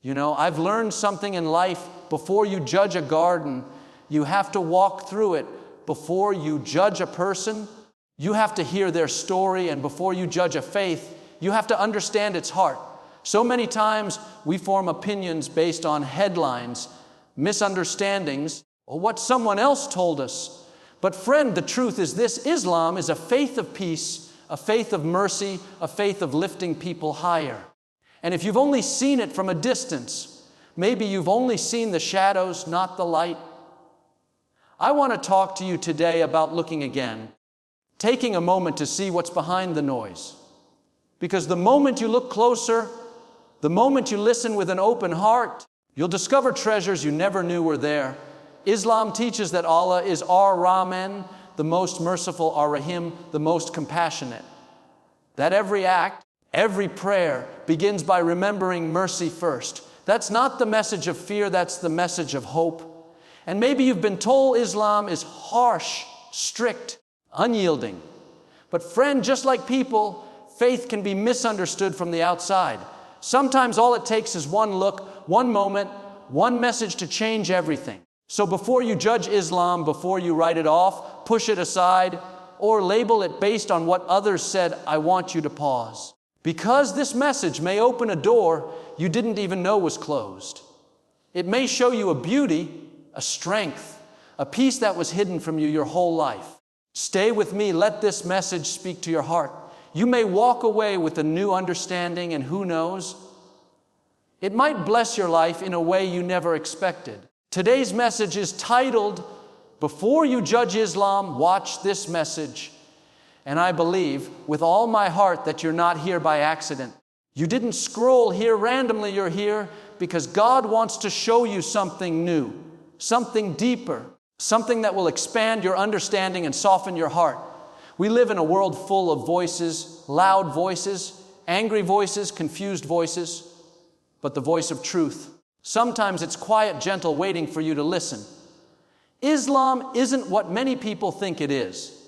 You know, I've learned something in life. Before you judge a garden, you have to walk through it. Before you judge a person, you have to hear their story. And before you judge a faith, you have to understand its heart. So many times we form opinions based on headlines, misunderstandings, or what someone else told us. But friend, the truth is this: Islam is a faith of peace, a faith of mercy, a faith of lifting people higher. And if you've only seen it from a distance, maybe you've only seen the shadows, not the light. I want to talk to you today about looking again, taking a moment to see what's behind the noise. Because the moment you look closer, the moment you listen with an open heart, you'll discover treasures you never knew were there. Islam teaches that Allah is Ar-Rahman, the most merciful, Ar-Rahim, the most compassionate. That every act, every prayer begins by remembering mercy first. That's not the message of fear, that's the message of hope. And maybe you've been told Islam is harsh, strict, unyielding. But friend, just like people, faith can be misunderstood from the outside. Sometimes all it takes is one look, one moment, one message to change everything. So before you judge Islam, before you write it off, push it aside, or label it based on what others said, I want you to pause. Because this message may open a door you didn't even know was closed. It may show you a beauty, a strength, a peace that was hidden from you your whole life. Stay with me. Let this message speak to your heart. You may walk away with a new understanding, and who knows, it might bless your life in a way you never expected. Today's message is titled, Before You Judge Islam, Watch This Message. And I believe with all my heart that you're not here by accident. You didn't scroll here randomly, you're here because God wants to show you something new, something deeper, something that will expand your understanding and soften your heart. We live in a world full of voices, loud voices, angry voices, confused voices, but the voice of truth. Sometimes it's quiet, gentle, waiting for you to listen. Islam isn't what many people think it is.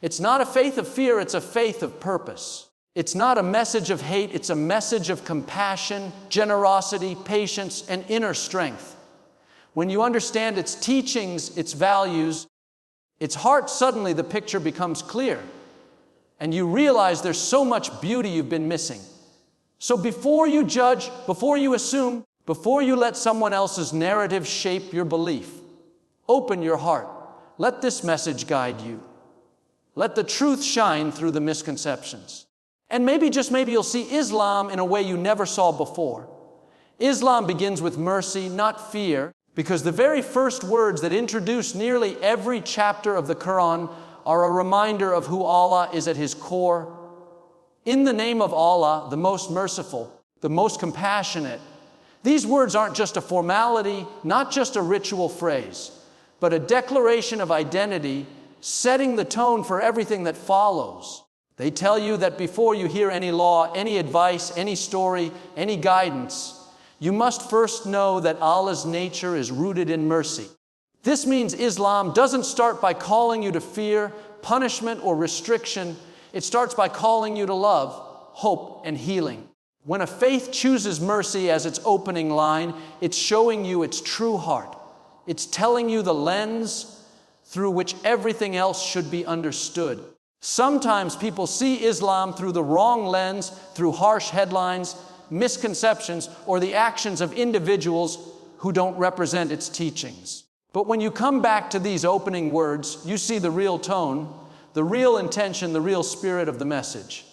It's not a faith of fear, it's a faith of purpose. It's not a message of hate, it's a message of compassion, generosity, patience, and inner strength. When you understand its teachings, its values, its heart, suddenly the picture becomes clear. And you realize there's so much beauty you've been missing. So before you judge, before you assume, before you let someone else's narrative shape your belief, open your heart. Let this message guide you. Let the truth shine through the misconceptions. And maybe, just maybe, you'll see Islam in a way you never saw before. Islam begins with mercy, not fear, because the very first words that introduce nearly every chapter of the Quran are a reminder of who Allah is at His core. In the name of Allah, the most merciful, the most compassionate. These words aren't just a formality, not just a ritual phrase, but a declaration of identity, setting the tone for everything that follows. They tell you that before you hear any law, any advice, any story, any guidance, you must first know that Allah's nature is rooted in mercy. This means Islam doesn't start by calling you to fear, punishment, or restriction. It starts by calling you to love, hope, and healing. When a faith chooses mercy as its opening line, it's showing you its true heart. It's telling you the lens through which everything else should be understood. Sometimes people see Islam through the wrong lens, through harsh headlines, misconceptions, or the actions of individuals who don't represent its teachings. But when you come back to these opening words, you see the real tone, the real intention, the real spirit of the message.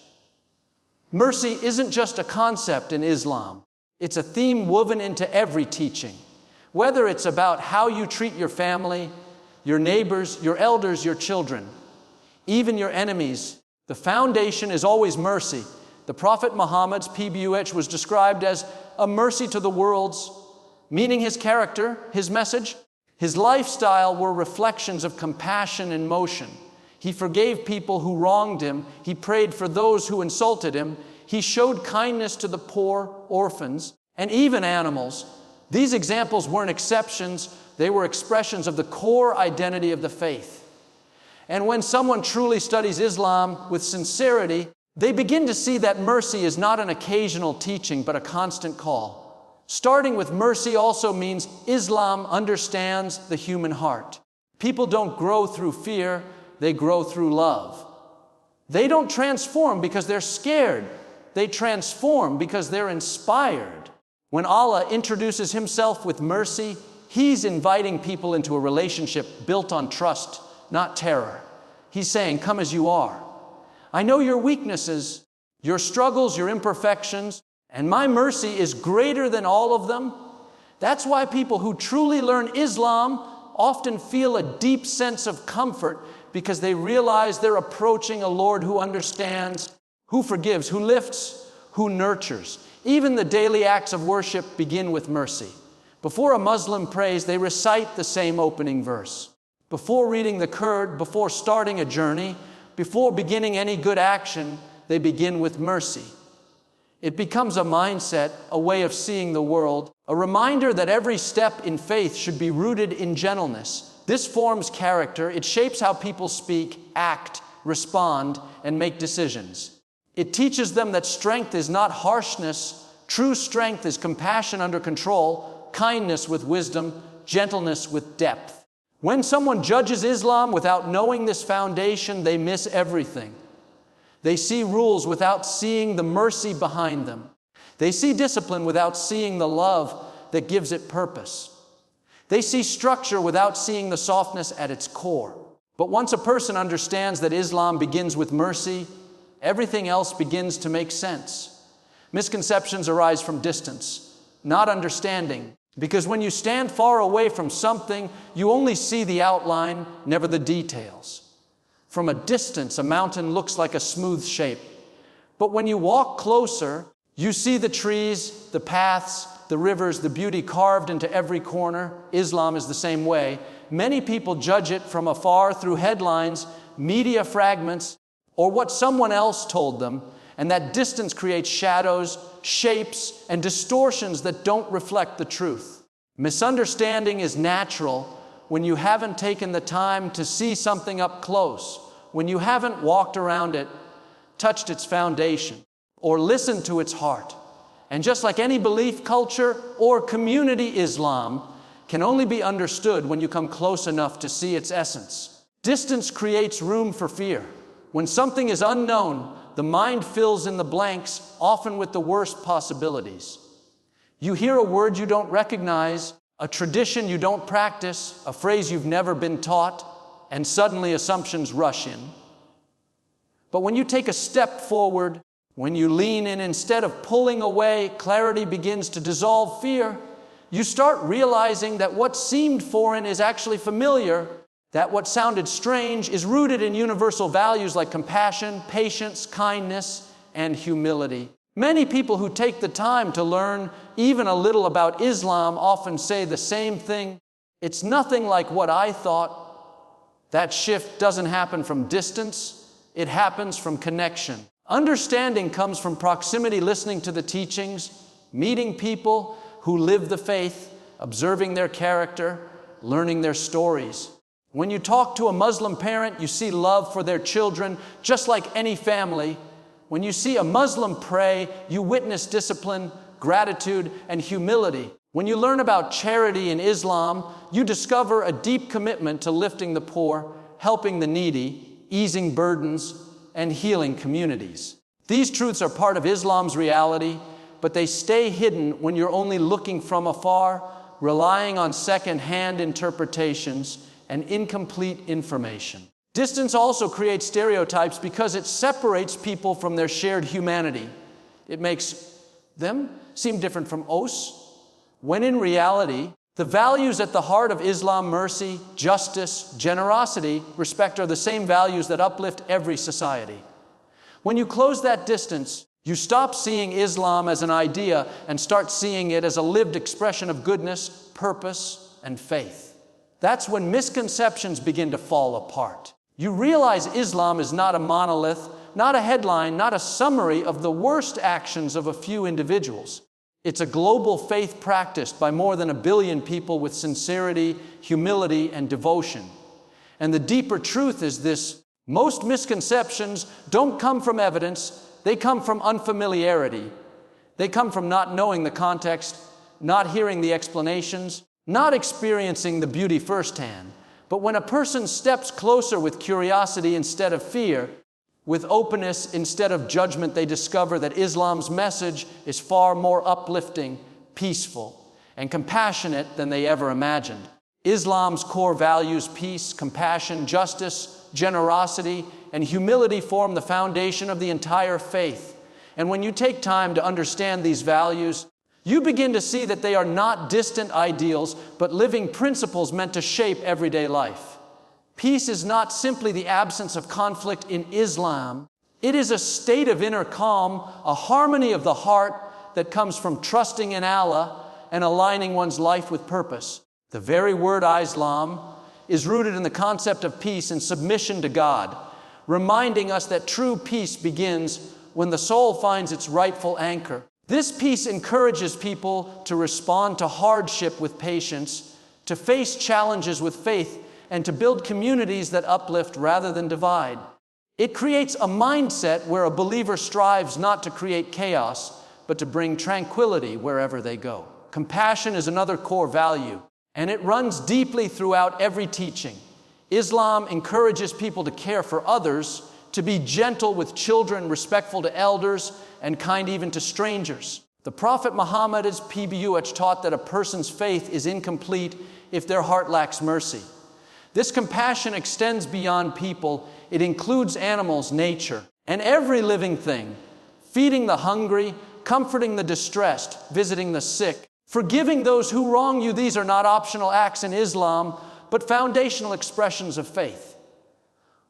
Mercy isn't just a concept in Islam. It's a theme woven into every teaching. Whether it's about how you treat your family, your neighbors, your elders, your children, even your enemies, the foundation is always mercy. The Prophet Muhammad's PBUH was described as a mercy to the worlds, meaning his character, his message, his lifestyle were reflections of compassion in motion. He forgave people who wronged him. He prayed for those who insulted him. He showed kindness to the poor, orphans, and even animals. These examples weren't exceptions. They were expressions of the core identity of the faith. And when someone truly studies Islam with sincerity, they begin to see that mercy is not an occasional teaching, but a constant call. Starting with mercy also means Islam understands the human heart. People don't grow through fear, they grow through love. They don't transform because they're scared. They transform because they're inspired. When Allah introduces himself with mercy, he's inviting people into a relationship built on trust, not terror. He's saying, come as you are. I know your weaknesses, your struggles, your imperfections, and my mercy is greater than all of them. That's why people who truly learn Islam often feel a deep sense of comfort because they realize they're approaching a Lord who understands, who forgives, who lifts, who nurtures. Even the daily acts of worship begin with mercy. Before a Muslim prays, they recite the same opening verse. Before reading the Qur'an, before starting a journey, before beginning any good action, they begin with mercy. It becomes a mindset, a way of seeing the world, a reminder that every step in faith should be rooted in gentleness. This forms character. It shapes how people speak, act, respond, and make decisions. It teaches them that strength is not harshness. True strength is compassion under control, kindness with wisdom, gentleness with depth. When someone judges Islam without knowing this foundation, they miss everything. They see rules without seeing the mercy behind them. They see discipline without seeing the love that gives it purpose. They see structure without seeing the softness at its core. But once a person understands that Islam begins with mercy, everything else begins to make sense. Misconceptions arise from distance, not understanding. Because when you stand far away from something, you only see the outline, never the details. From a distance, a mountain looks like a smooth shape. But when you walk closer, you see the trees, the paths, the rivers, the beauty carved into every corner. Islam is the same way. Many people judge it from afar through headlines, media fragments, or what someone else told them, and that distance creates shadows, shapes, and distortions that don't reflect the truth. Misunderstanding is natural when you haven't taken the time to see something up close, when you haven't walked around it, touched its foundation, or listened to its heart. And just like any belief, culture, or community, Islam can only be understood when you come close enough to see its essence. Distance creates room for fear. When something is unknown, the mind fills in the blanks, often with the worst possibilities. You hear a word you don't recognize, a tradition you don't practice, a phrase you've never been taught, and suddenly assumptions rush in. But when you take a step forward, when you lean in instead of pulling away, clarity begins to dissolve fear. You start realizing that what seemed foreign is actually familiar, that what sounded strange is rooted in universal values like compassion, patience, kindness, and humility. Many people who take the time to learn even a little about Islam often say the same thing. It's nothing like what I thought. That shift doesn't happen from distance. It happens from connection. Understanding comes from proximity, listening to the teachings, meeting people who live the faith, observing their character, learning their stories. When you talk to a Muslim parent, you see love for their children, just like any family. When you see a Muslim pray, you witness discipline, gratitude, and humility. When you learn about charity in Islam, you discover a deep commitment to lifting the poor, helping the needy, easing burdens, and healing communities. These truths are part of Islam's reality, but they stay hidden when you're only looking from afar, relying on second-hand interpretations and incomplete information. Distance also creates stereotypes because it separates people from their shared humanity. It makes them seem different from us, when in reality, the values at the heart of Islam, mercy, justice, generosity, respect, are the same values that uplift every society. When you close that distance, you stop seeing Islam as an idea and start seeing it as a lived expression of goodness, purpose, and faith. That's when misconceptions begin to fall apart. You realize Islam is not a monolith, not a headline, not a summary of the worst actions of a few individuals. It's a global faith practiced by more than 1 billion people with sincerity, humility, and devotion. And the deeper truth is this: most misconceptions don't come from evidence, they come from unfamiliarity. They come from not knowing the context, not hearing the explanations, not experiencing the beauty firsthand. But when a person steps closer with curiosity instead of fear, with openness instead of judgment, they discover that Islam's message is far more uplifting, peaceful, and compassionate than they ever imagined. Islam's core values, peace, compassion, justice, generosity, and humility, form the foundation of the entire faith. And when you take time to understand these values, you begin to see that they are not distant ideals, but living principles meant to shape everyday life. Peace is not simply the absence of conflict in Islam. It is a state of inner calm, a harmony of the heart that comes from trusting in Allah and aligning one's life with purpose. The very word Islam is rooted in the concept of peace and submission to God, reminding us that true peace begins when the soul finds its rightful anchor. This peace encourages people to respond to hardship with patience, to face challenges with faith, and to build communities that uplift rather than divide. It creates a mindset where a believer strives not to create chaos, but to bring tranquility wherever they go. Compassion is another core value, and it runs deeply throughout every teaching. Islam encourages people to care for others, to be gentle with children, respectful to elders, and kind even to strangers. The Prophet Muhammad's PBUH taught that a person's faith is incomplete if their heart lacks mercy. This compassion extends beyond people. It includes animals, nature, and every living thing. Feeding the hungry, comforting the distressed, visiting the sick, forgiving those who wrong you. These are not optional acts in Islam, but foundational expressions of faith.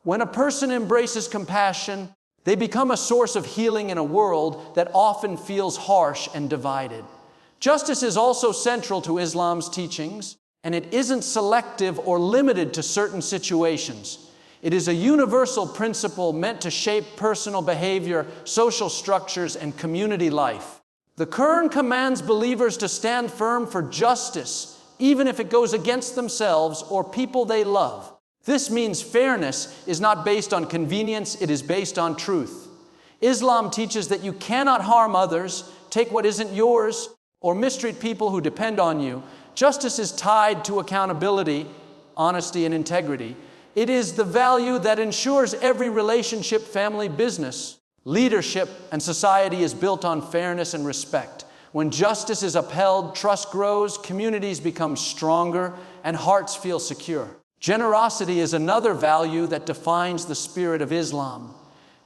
When a person embraces compassion, they become a source of healing in a world that often feels harsh and divided. Justice is also central to Islam's teachings, and it isn't selective or limited to certain situations. It is a universal principle meant to shape personal behavior, social structures, and community life. The Quran commands believers to stand firm for justice, even if it goes against themselves or people they love. This means fairness is not based on convenience, it is based on truth. Islam teaches that you cannot harm others, take what isn't yours, or mistreat people who depend on you. Justice is tied to accountability, honesty, and integrity. It is the value that ensures every relationship, family, business, leadership, and society is built on fairness and respect. When justice is upheld, trust grows, communities become stronger, and hearts feel secure. Generosity is another value that defines the spirit of Islam.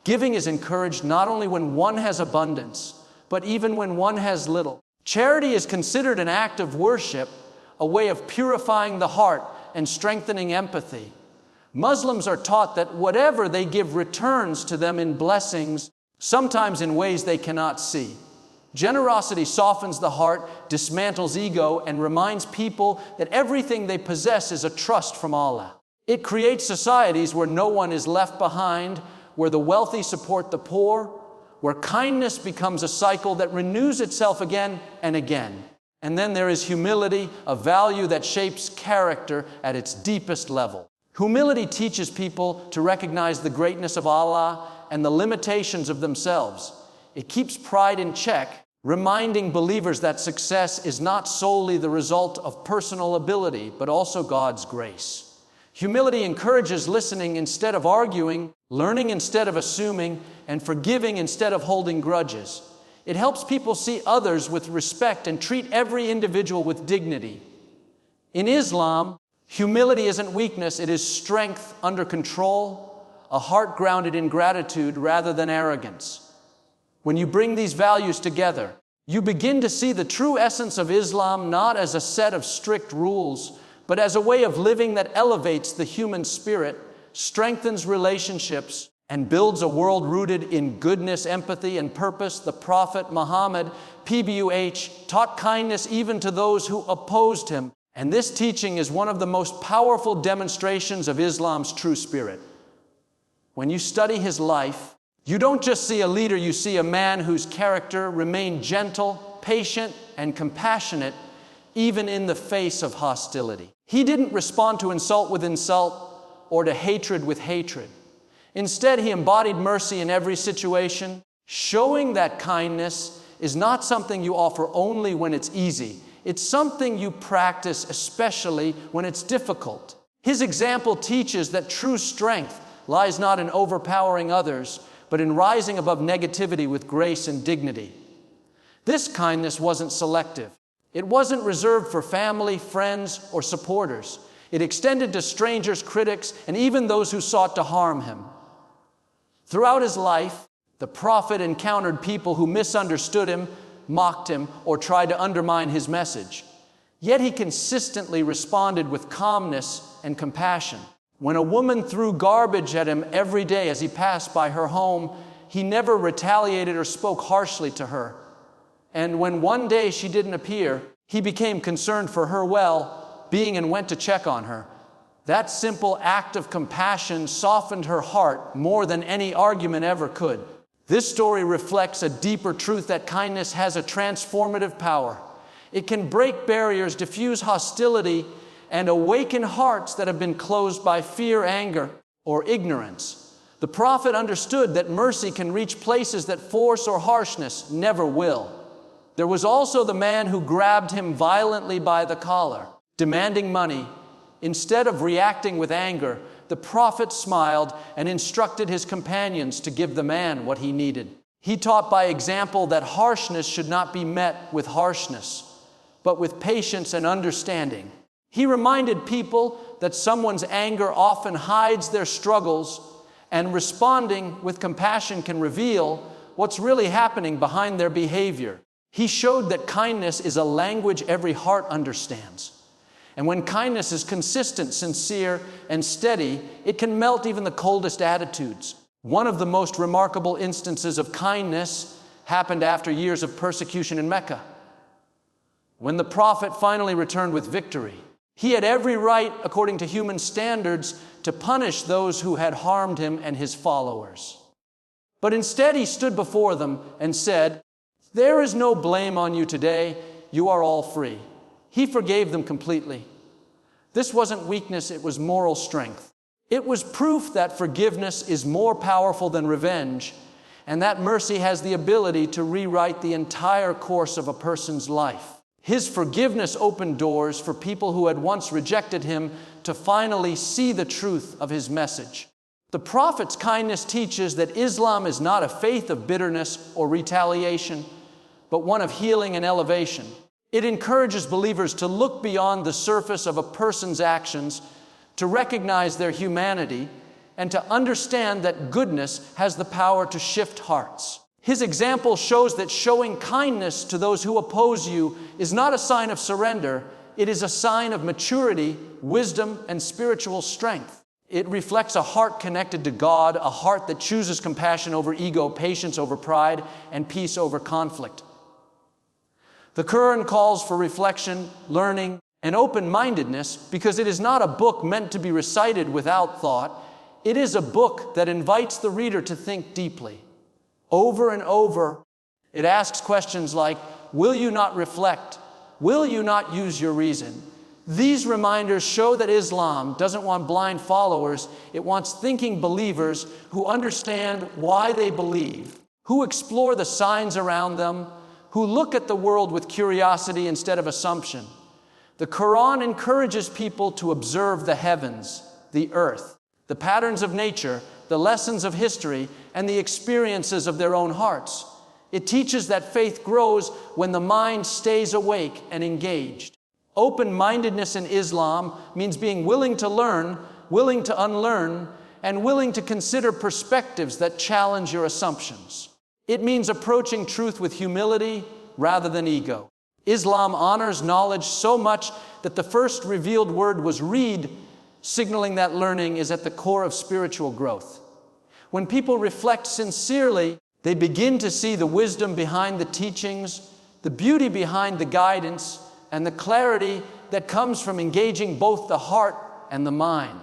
Giving is encouraged not only when one has abundance, but even when one has little. Charity is considered an act of worship, a way of purifying the heart and strengthening empathy. Muslims are taught that whatever they give returns to them in blessings, sometimes in ways they cannot see. Generosity softens the heart, dismantles ego, and reminds people that everything they possess is a trust from Allah. It creates societies where no one is left behind, where the wealthy support the poor, where kindness becomes a cycle that renews itself again and again. And then there is humility, a value that shapes character at its deepest level. Humility teaches people to recognize the greatness of Allah and the limitations of themselves. It keeps pride in check, reminding believers that success is not solely the result of personal ability, but also God's grace. Humility encourages listening instead of arguing, learning instead of assuming, and forgiving instead of holding grudges. It helps people see others with respect and treat every individual with dignity. In Islam, humility isn't weakness, it is strength under control, a heart grounded in gratitude rather than arrogance. When you bring these values together, you begin to see the true essence of Islam not as a set of strict rules, but as a way of living that elevates the human spirit, strengthens relationships, and builds a world rooted in goodness, empathy, and purpose. The Prophet Muhammad, PBUH, taught kindness even to those who opposed him. And this teaching is one of the most powerful demonstrations of Islam's true spirit. When you study his life, you don't just see a leader, you see a man whose character remained gentle, patient, and compassionate, even in the face of hostility. He didn't respond to insult with insult or to hatred with hatred. Instead, he embodied mercy in every situation. Showing that kindness is not something you offer only when it's easy. It's something you practice, especially when it's difficult. His example teaches that true strength lies not in overpowering others, but in rising above negativity with grace and dignity. This kindness wasn't selective. It wasn't reserved for family, friends, or supporters. It extended to strangers, critics, and even those who sought to harm him. Throughout his life, the prophet encountered people who misunderstood him, mocked him, or tried to undermine his message. Yet he consistently responded with calmness and compassion. When a woman threw garbage at him every day as he passed by her home, he never retaliated or spoke harshly to her. And when one day she didn't appear, he became concerned for her well-being and went to check on her. That simple act of compassion softened her heart more than any argument ever could. This story reflects a deeper truth that kindness has a transformative power. It can break barriers, diffuse hostility, and awaken hearts that have been closed by fear, anger, or ignorance. The prophet understood that mercy can reach places that force or harshness never will. There was also the man who grabbed him violently by the collar, demanding money. Instead of reacting with anger, the prophet smiled and instructed his companions to give the man what he needed. He taught by example that harshness should not be met with harshness, but with patience and understanding. He reminded people that someone's anger often hides their struggles, and responding with compassion can reveal what's really happening behind their behavior. He showed that kindness is a language every heart understands. And when kindness is consistent, sincere, and steady, it can melt even the coldest attitudes. One of the most remarkable instances of kindness happened after years of persecution in Mecca. When the prophet finally returned with victory, he had every right, according to human standards, to punish those who had harmed him and his followers. But instead he stood before them and said, "There is no blame on you today. You are all free." He forgave them completely. This wasn't weakness, it was moral strength. It was proof that forgiveness is more powerful than revenge, and that mercy has the ability to rewrite the entire course of a person's life. His forgiveness opened doors for people who had once rejected him to finally see the truth of his message. The prophet's kindness teaches that Islam is not a faith of bitterness or retaliation, but one of healing and elevation. It encourages believers to look beyond the surface of a person's actions, to recognize their humanity, and to understand that goodness has the power to shift hearts. His example shows that showing kindness to those who oppose you is not a sign of surrender. It is a sign of maturity, wisdom, and spiritual strength. It reflects a heart connected to God, a heart that chooses compassion over ego, patience over pride, and peace over conflict. The Quran calls for reflection, learning, and open-mindedness because it is not a book meant to be recited without thought. It is a book that invites the reader to think deeply. Over and over, it asks questions like, will you not reflect? Will you not use your reason? These reminders show that Islam doesn't want blind followers. It wants thinking believers who understand why they believe, who explore the signs around them, who look at the world with curiosity instead of assumption. The Quran encourages people to observe the heavens, the earth, the patterns of nature, the lessons of history, and the experiences of their own hearts. It teaches that faith grows when the mind stays awake and engaged. Open-mindedness in Islam means being willing to learn, willing to unlearn, and willing to consider perspectives that challenge your assumptions. It means approaching truth with humility rather than ego. Islam honors knowledge so much that the first revealed word was read, signaling that learning is at the core of spiritual growth. When people reflect sincerely, they begin to see the wisdom behind the teachings, the beauty behind the guidance, and the clarity that comes from engaging both the heart and the mind.